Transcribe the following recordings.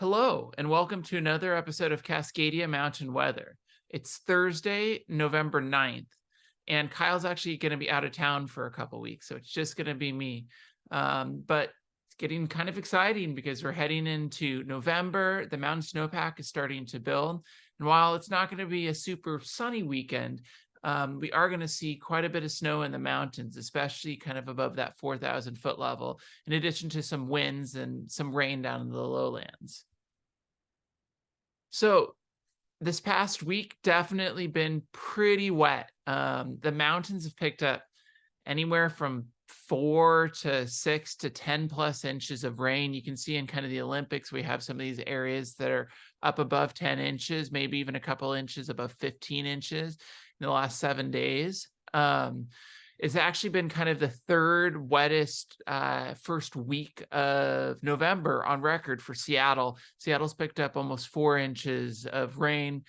Hello, and welcome to another episode of Cascadia Mountain Weather. It's Thursday, November 9th, and Kyle's actually going to be out of town for a couple weeks, so it's just going to be me. But it's getting kind of exciting because we're heading into November. The mountain snowpack is starting to build, and while it's not going to be a super sunny weekend, we are going to see quite a bit of snow in the mountains, especially kind of above that 4,000 foot level, in addition to some winds and some rain down in the lowlands. So this past week definitely been pretty wet. The mountains have picked up anywhere from 4 to 6 to 10+ inches of rain. You can see in kind of the Olympics, we have some of these areas that are up above 10 inches, maybe even a couple inches above 15 inches in the last 7 days. It's actually been kind of the third wettest first week of November on record for Seattle. Seattle's picked up almost 4 inches of rain.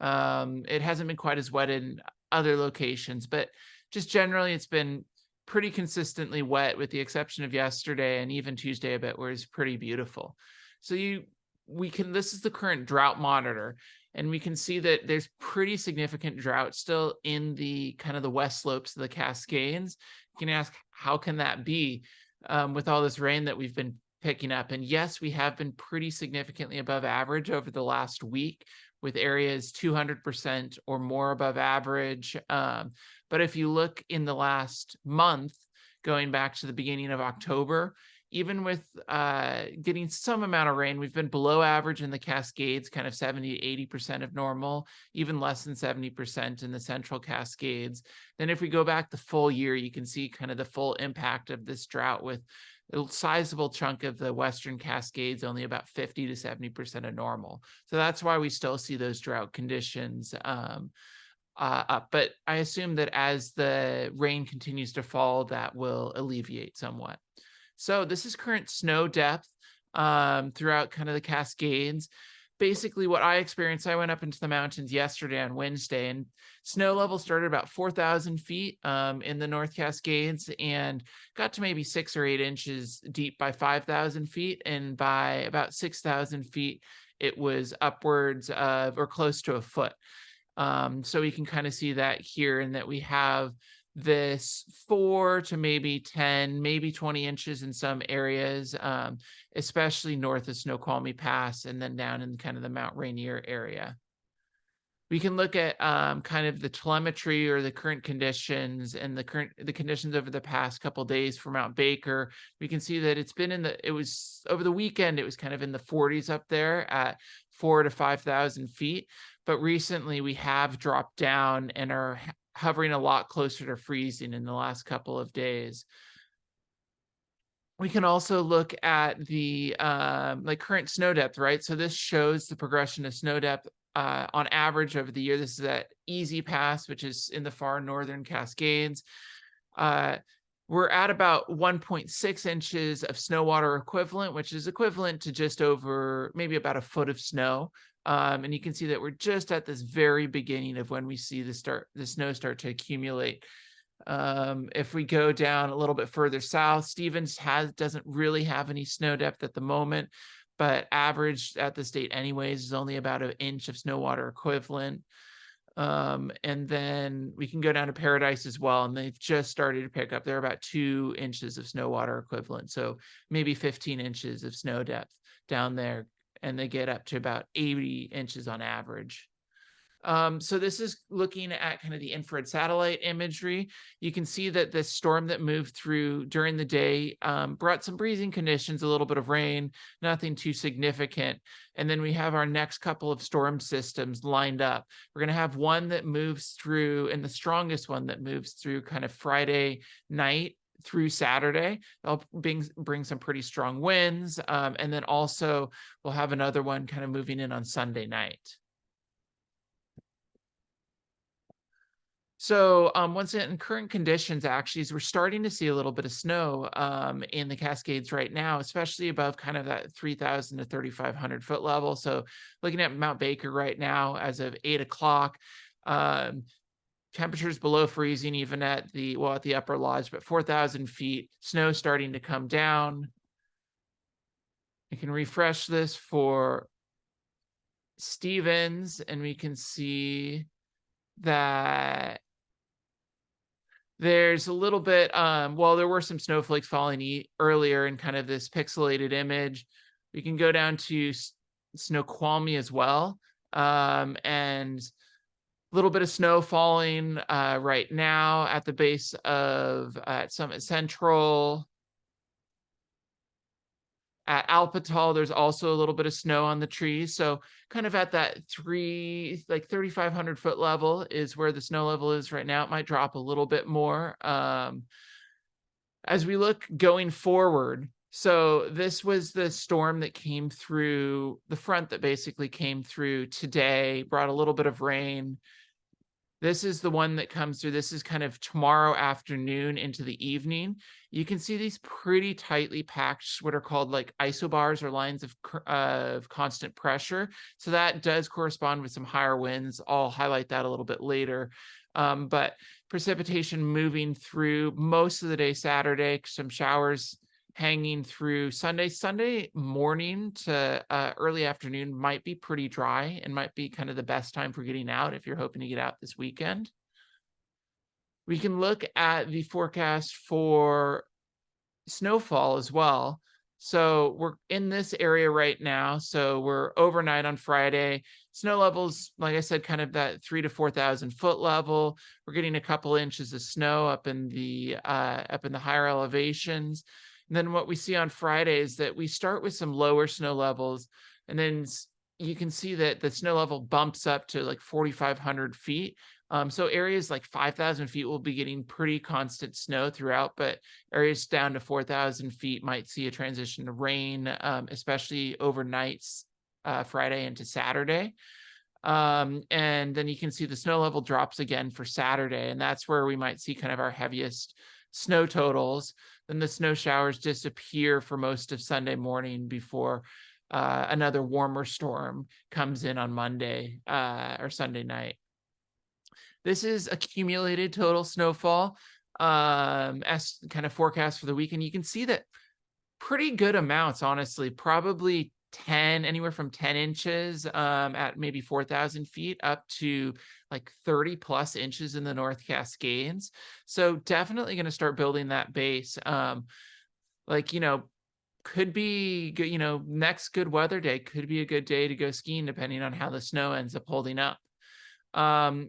It hasn't been quite as wet in other locations, but just generally it's been pretty consistently wet, with the exception of yesterday and even Tuesday a bit, where it's pretty beautiful. So this is the current drought monitor, and we can see that there's pretty significant drought still in the kind of the west slopes of the Cascades. You can ask, how can that be with all this rain that we've been picking up? And yes, we have been pretty significantly above average over the last week, with areas 200% or more above average. But if you look in the last month, going back to the beginning of October, even with getting some amount of rain, we've been below average in the Cascades, kind of 70 to 80% of normal, even less than 70% in the Central Cascades. Then if we go back the full year, you can see kind of the full impact of this drought, with a sizable chunk of the Western Cascades only about 50 to 70% of normal. So that's why we still see those drought conditions up. But I assume that as the rain continues to fall, that will alleviate somewhat. So this is current snow depth throughout kind of the Cascades. Basically what I experienced, I went up into the mountains yesterday on Wednesday, and snow level started about 4,000 feet in the North Cascades and got to maybe 6 or 8 inches deep by 5,000 feet. And by about 6,000 feet, it was upwards of or close to a foot. So we can kind of see that here, and that we have this 4 to maybe 10, maybe 20 inches in some areas, especially north of Snoqualmie Pass and then down in kind of the Mount Rainier area. We can look at kind of the telemetry or the current conditions and the conditions over the past couple of days for Mount Baker. We can see that it was over the weekend, it was kind of in the 40s up there at 4,000 to 5,000 feet. But recently we have dropped down and are hovering a lot closer to freezing in the last couple of days. We can also look at the current snow depth, right? So this shows the progression of snow depth on average over the year. This is at Easy Pass, which is in the far northern Cascades. We're at about 1.6 inches of snow water equivalent, which is equivalent to just over maybe about a foot of snow. And you can see that we're just at this very beginning of when we see the snow start to accumulate. If we go down a little bit further south, Stevens doesn't really have any snow depth at the moment, but average at the state anyways is only about an inch of snow water equivalent. And then we can go down to Paradise as well, and they've just started to pick up. They're about 2 inches of snow water equivalent, so maybe 15 inches of snow depth down there, and they get up to about 80 inches on average. So this is looking at kind of the infrared satellite imagery. You can see that the storm that moved through during the day brought some breezing conditions, a little bit of rain, nothing too significant. And then we have our next couple of storm systems lined up. We're going to have one that moves through, and the strongest one that moves through kind of Friday night through Saturday. They'll bring some pretty strong winds. And then also we'll have another one kind of moving in on Sunday night. So once in current conditions, actually, is we're starting to see a little bit of snow in the Cascades right now, especially above kind of that 3,000 to 3,500 foot level. So looking at Mount Baker right now as of 8 o'clock, temperatures below freezing, even at the upper lodge, but 4,000 feet, snow starting to come down. I can refresh this for Stevens, and we can see that there's a little bit, well, there were some snowflakes falling earlier in kind of this pixelated image. We can go down to Snoqualmie as well, and a little bit of snow falling right now at the base of at Summit Central. At Alpatol, there's also a little bit of snow on the trees. So kind of at that 3,500 foot level is where the snow level is right now. It might drop a little bit more. As we look going forward, so this was the storm that came through, the front that basically came through today, brought a little bit of rain. This is the one that comes through. This is kind of tomorrow afternoon into the evening. You can see these pretty tightly packed, what are called like isobars or lines of constant pressure. So that does correspond with some higher winds. I'll highlight that a little bit later. But precipitation moving through most of the day Saturday, some showers hanging through Sunday morning to early afternoon might be pretty dry and might be kind of the best time for getting out if you're hoping to get out this weekend. We can look at the forecast for snowfall as well. So we're in this area right now. So we're overnight on Friday. Snow levels, like I said, kind of that 3,000 to 4,000 foot level. We're getting a couple inches of snow up in the higher elevations. And then what we see on Friday is that we start with some lower snow levels, and then you can see that the snow level bumps up to like 4,500 feet. So areas like 5,000 feet will be getting pretty constant snow throughout, but areas down to 4,000 feet might see a transition to rain, especially overnights, Friday into Saturday. And then you can see the snow level drops again for Saturday, and that's where we might see kind of our heaviest snow totals. Then the snow showers disappear for most of Sunday morning before another warmer storm comes in on Monday or Sunday night. This is accumulated total snowfall as kind of forecast for the weekend. You can see that pretty good amounts, honestly, probably anywhere from 10 inches at maybe 4,000 feet up to like 30 plus inches in the North Cascades. So definitely going to start building that base. Could be good, next good weather day could be a good day to go skiing depending on how the snow ends up holding up.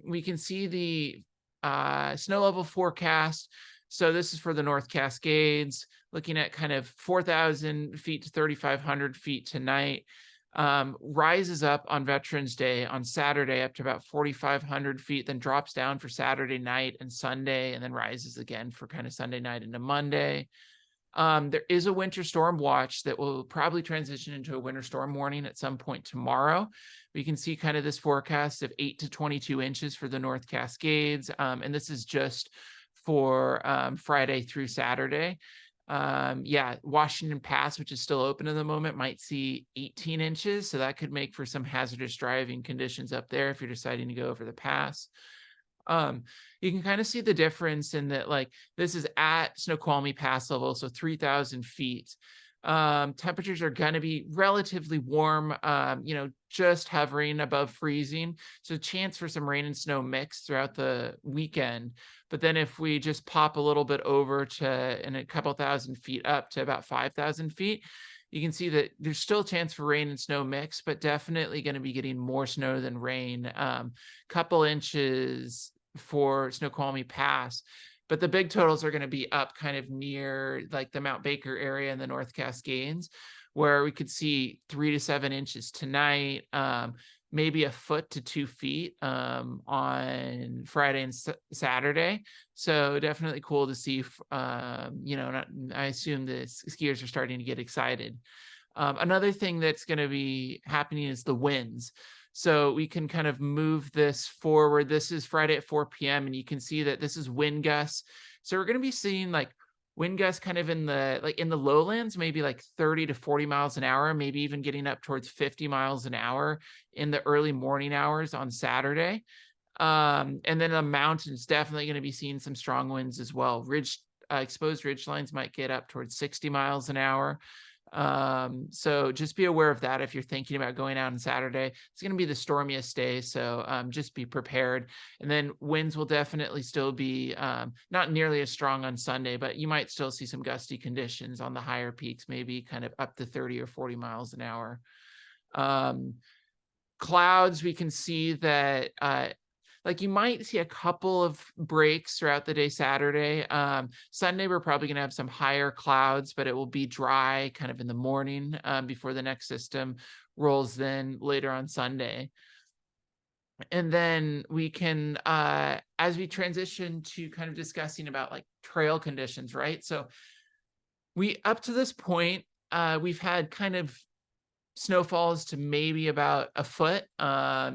We can see the snow level forecast. So this is for the North Cascades, looking at kind of 4,000 feet to 3,500 feet tonight. Rises up on Veterans Day on Saturday up to about 4,500 feet, then drops down for Saturday night and Sunday, and then rises again for kind of Sunday night into Monday. There is a winter storm watch that will probably transition into a winter storm warning at some point tomorrow. We can see kind of this forecast of 8 to 22 inches for the North Cascades. And this is just for Friday through Saturday. Washington Pass, which is still open at the moment, might see 18 inches. So that could make for some hazardous driving conditions up there if you're deciding to go over the pass. You can kind of see the difference in that, like, this is at Snoqualmie Pass level, so 3,000 feet. Temperatures are going to be relatively warm, just hovering above freezing. So chance for some rain and snow mix throughout the weekend. But then if we just pop a little bit over to in a couple thousand feet up to about 5,000 feet, you can see that there's still a chance for rain and snow mix, but definitely going to be getting more snow than rain. Couple inches for Snoqualmie Pass, but the big totals are going to be up kind of near like the Mount Baker area in the North Cascades, where we could see 3 to 7 inches tonight, maybe a foot to 2 feet on Friday and Saturday. So definitely cool to see. I assume the skiers are starting to get excited. Another thing that's going to be happening is the winds. So we can kind of move this forward. This is Friday at 4 p.m. and you can see that this is wind gusts. So we're going to be seeing like wind gusts kind of in the lowlands, maybe like 30 to 40 miles an hour, maybe even getting up towards 50 miles an hour in the early morning hours on Saturday. And then the mountains definitely going to be seeing some strong winds as well. Exposed ridge lines might get up towards 60 miles an hour. So just be aware of that if you're thinking about going out on Saturday. It's going to be the stormiest day, so just be prepared. And then winds will definitely still be not nearly as strong on Sunday, but you might still see some gusty conditions on the higher peaks, maybe kind of up to 30 or 40 miles an hour. Clouds, we can see that like you might see a couple of breaks throughout the day Saturday. Sunday, we're probably going to have some higher clouds, but it will be dry kind of in the morning before the next system rolls in later on Sunday. And then we can, as we transition to kind of discussing about like trail conditions, right? So up to this point, we've had kind of snowfalls to maybe about a foot,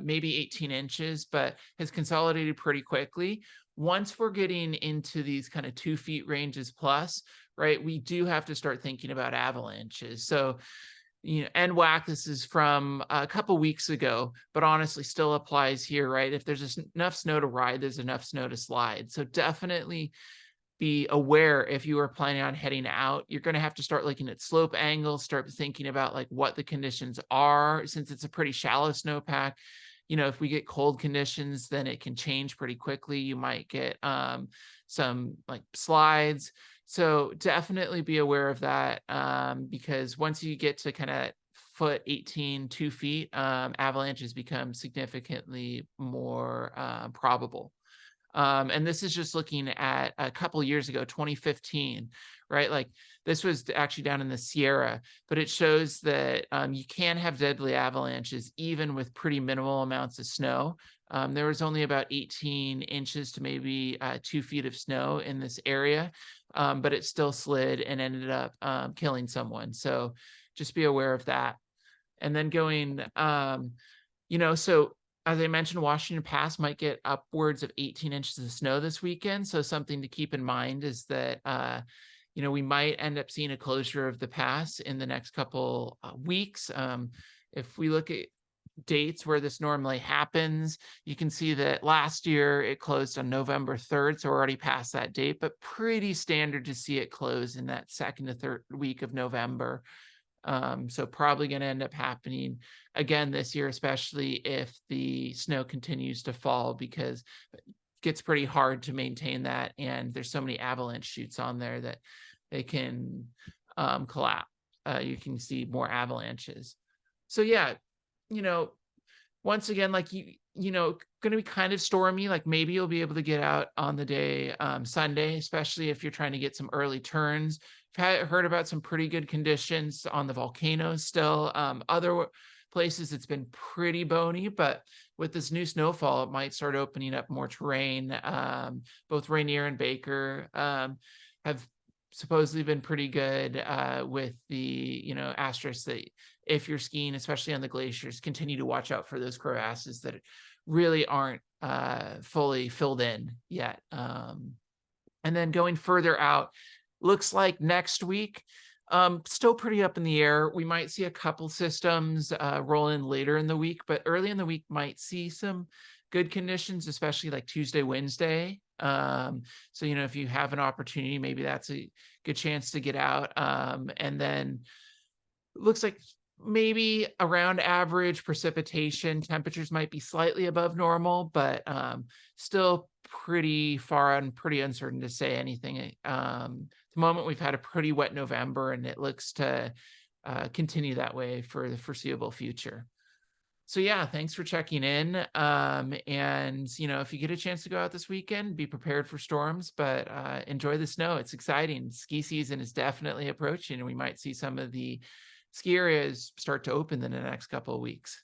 maybe 18 inches, but has consolidated pretty quickly. Once we're getting into these kind of 2 feet ranges plus, right, we do have to start thinking about avalanches. So, NWAC, this is from a couple weeks ago, but honestly still applies here, right? If there's enough snow to ride, there's enough snow to slide. So definitely be aware if you are planning on heading out, you're going to have to start looking at slope angles, start thinking about like what the conditions are, since it's a pretty shallow snowpack. If we get cold conditions, then it can change pretty quickly. You might get some like slides. So definitely be aware of that because once you get to kind of foot 18, 2 feet, avalanches become significantly more probable. And this is just looking at a couple years ago, 2015, right? Like this was actually down in the Sierra, but it shows that you can have deadly avalanches even with pretty minimal amounts of snow. There was only about 18 inches to maybe 2 feet of snow in this area, but it still slid and ended up killing someone. So just be aware of that. And then going, so as I mentioned, Washington Pass might get upwards of 18 inches of snow this weekend. So something to keep in mind is that, we might end up seeing a closure of the pass in the next couple weeks. If we look at dates where this normally happens, you can see that last year it closed on November 3rd. So we're already past that date, but pretty standard to see it close in that second to third week of November. So probably going to end up happening again this year, especially if the snow continues to fall, because it gets pretty hard to maintain that. And there's so many avalanche chutes on there that they can collapse. You can see more avalanches. So yeah, once again, like going to be kind of stormy. Like maybe you'll be able to get out on the day Sunday, especially if you're trying to get some early turns. I've heard about some pretty good conditions on the volcanoes still. Other places it's been pretty bony, but with this new snowfall, it might start opening up more terrain. Both Rainier and Baker have supposedly been pretty good with the, asterisk that if you're skiing, especially on the glaciers, continue to watch out for those crevasses that really aren't fully filled in yet. And then going further out, looks like next week, still pretty up in the air. We might see a couple systems roll in later in the week, but early in the week might see some good conditions, especially like Tuesday, Wednesday. So, if you have an opportunity, maybe that's a good chance to get out. And then looks like maybe around average precipitation. Temperatures might be slightly above normal, but still pretty far and pretty uncertain to say anything. At the moment, we've had a pretty wet November, and it looks to continue that way for the foreseeable future. So yeah, thanks for checking in. And if you get a chance to go out this weekend, be prepared for storms, but enjoy the snow. It's exciting. Ski season is definitely approaching, and we might see some of the ski areas start to open in the next couple of weeks.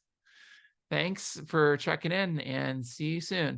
Thanks for checking in, and see you soon.